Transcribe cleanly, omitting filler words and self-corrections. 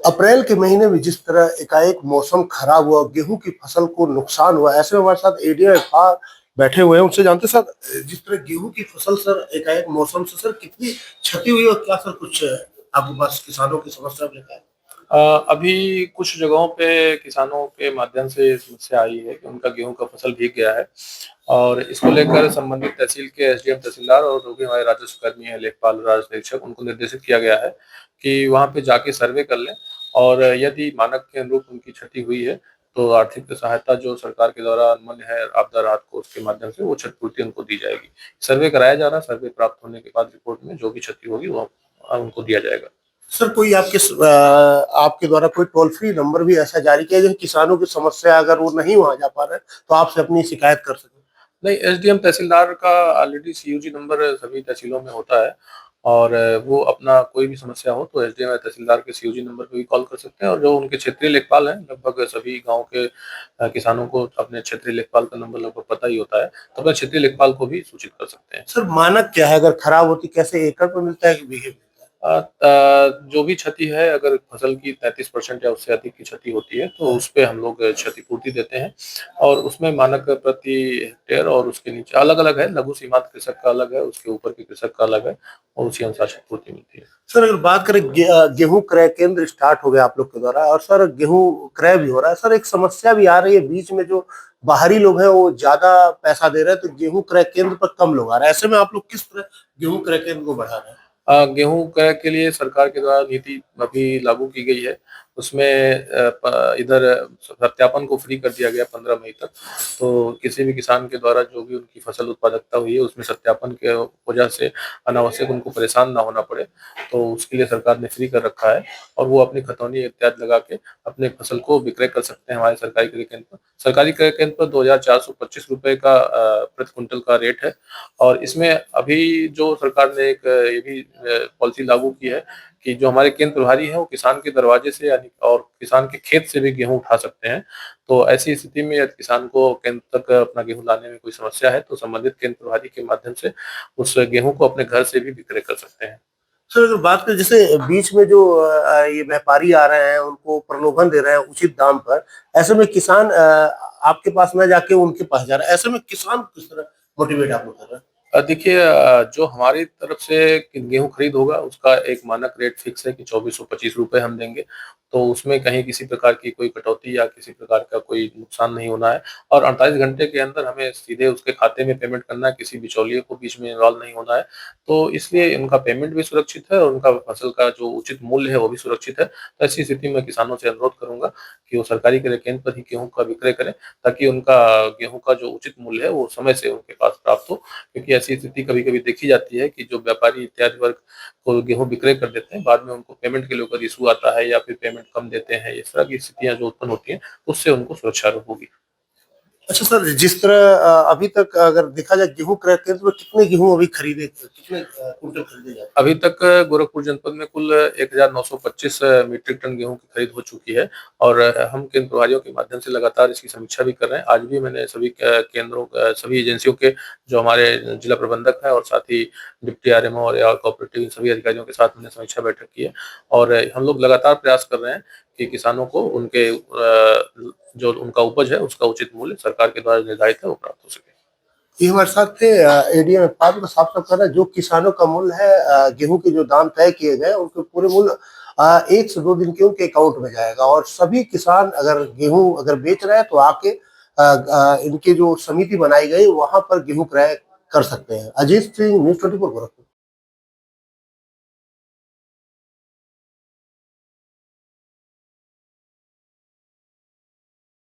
अप्रैल के महीने में जिस तरह एकाएक मौसम खराब हुआ, गेहूं की फसल को नुकसान हुआ, ऐसे में हमारे साथ एडीएम बैठे हुए हैं, उनसे जानते सर, जिस तरह गेहूं की फसल सर एकाएक मौसम से सर कितनी क्षति हुई और क्या सर कुछ आपके पास किसानों की समस्या लेकर है? अभी कुछ जगहों पे किसानों के माध्यम से ये समस्या आई है कि उनका गेहूं का फसल भीग गया है और इसको लेकर संबंधित तहसील के एसडीएम तहसीलदार और जो भी हमारे राजस्व कर्मी हैं, लेखपाल, राजस्व निरीक्षक, उनको निर्देशित किया गया है कि वहां पे जाके सर्वे कर लें और यदि मानक के अनुरूप उनकी क्षति हुई है तो आर्थिक सहायता जो सरकार के द्वारा अनुमन्य है आपदा राहत कोष के माध्यम से वो क्षतिपूर्ति उनको दी जाएगी। सर्वे कराया जा रहा है, सर्वे प्राप्त होने के बाद रिपोर्ट में जो भी क्षति होगी वो उनको दिया जाएगा। सर कोई आपके द्वारा कोई टोल फ्री नंबर भी ऐसा जारी किया है, किसानों की समस्या अगर वो नहीं वहां जा पा रहे तो आपसे अपनी शिकायत कर सके? नहीं, एसडीएम तहसीलदार का ऑलरेडी सीयूजी नंबर सभी तहसीलों में होता है और वो अपना कोई भी समस्या हो तो एसडीएम या तहसीलदार के सीयूजी नंबर पे भी कॉल कर सकते हैं और जो उनके क्षेत्रीय लेखपाल हैं, लगभग सभी गांव के किसानों को अपने क्षेत्रीय लेखपाल का नंबर लगभग पता ही होता है, तो अपने क्षेत्रीय लेखपाल को भी सूचित कर सकते हैं। सर मानक क्या है, अगर खराब होती कैसे एकड़ पर मिलता है कि बीघे में? जो भी क्षति है, अगर फसल की 33% या उससे अधिक की क्षति होती है तो उस पे हम लोग क्षतिपूर्ति देते हैं और उसमें मानक प्रति हेक्टेयर और उसके नीचे अलग-अलग है, लघु सीमांत कृषक का अलग है, उसके ऊपर के कृषक का अलग है और उसी अनुसार क्षतिपूर्ति मिलती है। सर अगर बात करें गेहूं क्रय केंद्र स्टार्ट हो गया आप लोग के द्वारा और सर गेहूं क्रय भी हो रहा है, सर एक समस्या भी आ रही है बीच में, जो बाहरी लोग हैं वो ज्यादा पैसा दे रहे हैं तो गेहूं क्रय केंद्र पर कम लोग आ रहे हैं, ऐसे में आप लोग किस तरह गेहूं क्रय केंद्र को बढ़ा रहे हैं? गेहूँ क्रय के लिए सरकार के द्वारा नीति अभी लागू की गई है। उसमें इधर सत्यापन को फ्री कर दिया गया 15 मई तक। तो किसी भी किसान के द्वारा जो भी उनकी फसल उत्पादकता हुई है उसमें सत्यापन के वजह से अनावश्यक उनको परेशान ना होना पड़े, तो उसके लिए सरकार ने फ्री कर रखा है और वो अपनी खतौनी इत्यादि लगा के अपने फसल को विक्रय कर सकते हैं हमारे सरकारी क्रय केंद्र पर। सरकारी क्रय केंद्र पर 2,425 रुपए का प्रति क्विंटल का रेट है और इसमें अभी जो सरकार ने एक ये भी पॉलिसी लागू की है कि जो हमारे केंद्र प्रभारी हैं वो किसान के दरवाजे से यानी और किसान के खेत से भी गेहूँ उठा सकते हैं। तो ऐसी स्थिति में यदि किसान को केंद्र तक अपना गेहूँ लाने में कोई समस्या है तो संबंधित केंद्र प्रभारी के माध्यम से उस गेहूँ को अपने घर से भी विक्रय कर सकते हैं। सर अगर बात करें जैसे बीच में जो ये व्यापारी आ रहे हैं उनको प्रलोभन दे रहे हैं उचित दाम पर, ऐसे में किसान आपके पास न जाके उनके पास जा रहा है, ऐसे में किसान किस तरह मोटिवेट आप लोग कर रहे हैं? देखिए, जो हमारी तरफ से गेहूँ खरीद होगा उसका एक मानक रेट फिक्स है कि 2425 रुपए हम देंगे। तो उसमें कहीं किसी प्रकार की कोई कटौती या किसी प्रकार का कोई नुकसान नहीं होना है और 48 घंटे के अंदर हमें सीधे उसके खाते में पेमेंट करना है, किसी बिचौलिए को बीच में इन्वॉल्व नहीं होना है। तो इसलिए उनका पेमेंट भी सुरक्षित है और उनका फसल का जो उचित मूल्य है वो भी सुरक्षित है। तो ऐसी स्थिति में किसानों से अनुरोध करूँगा कि वो सरकारी क्रय केंद्र पर ही गेहूँ का विक्रय करें ताकि उनका गेहूँ का जो उचित मूल्य है वो समय से उनके पास प्राप्त हो। क्योंकि ऐसी स्थिति कभी-कभी देखी जाती है कि जो व्यापारी इत्यादि वर्ग को गेहूँ विक्रय कर देते हैं, बाद में उनको पेमेंट के लिए अगर इश्यू आता है या फिर पेमेंट कम देते हैं, इस तरह की स्थितियाँ जो उत्पन्न होती हैं, उससे उनको सुरक्षा होगी। अच्छा सर, जिस तरह अभी तक अगर देखा जाए गेहूं क्रय केंद्र में कितने गेहूं अभी खरीदे, कितने कुंटल खरीदे जाते अभी तक गोरखपुर जनपद में कुल 1925 मीट्रिक टन गेहूँ की खरीद हो चुकी है और हम केंद्र प्रभारियों के माध्यम से लगातार इसकी समीक्षा भी कर रहे हैं। आज भी मैंने सभी केंद्रों सभी एजेंसियों के जो हमारे जिला प्रबंधक हैं और साथ ही डिप्टी आरएमओ और या कोऑपरेटिव इन सभी अधिकारियों के साथ मैंने समीक्षा बैठक की है और हम लोग लगातार प्रयास कर रहे हैं कि किसानों को उनके जो उनका उपज है उसका उचित मूल्य सरकार के द्वारा निर्धारित है वो प्राप्त हो सके। ये हमारे साथ थे एडीएम उत्पाद को साफ साफ कर रहा है, जो किसानों का मूल्य है गेहूं के जो दाम तय किए गए उनके पूरे मूल्य 1 से 2 दिन के उनके अकाउंट में जाएगा और सभी किसान अगर गेहूं अगर बेच रहे हैं तो आके इनके जो समिति बनाई गई वहां पर गेहूं क्रय कर सकते हैं। अजीत सिंह, न्यूज़ 24 गोरखपुर।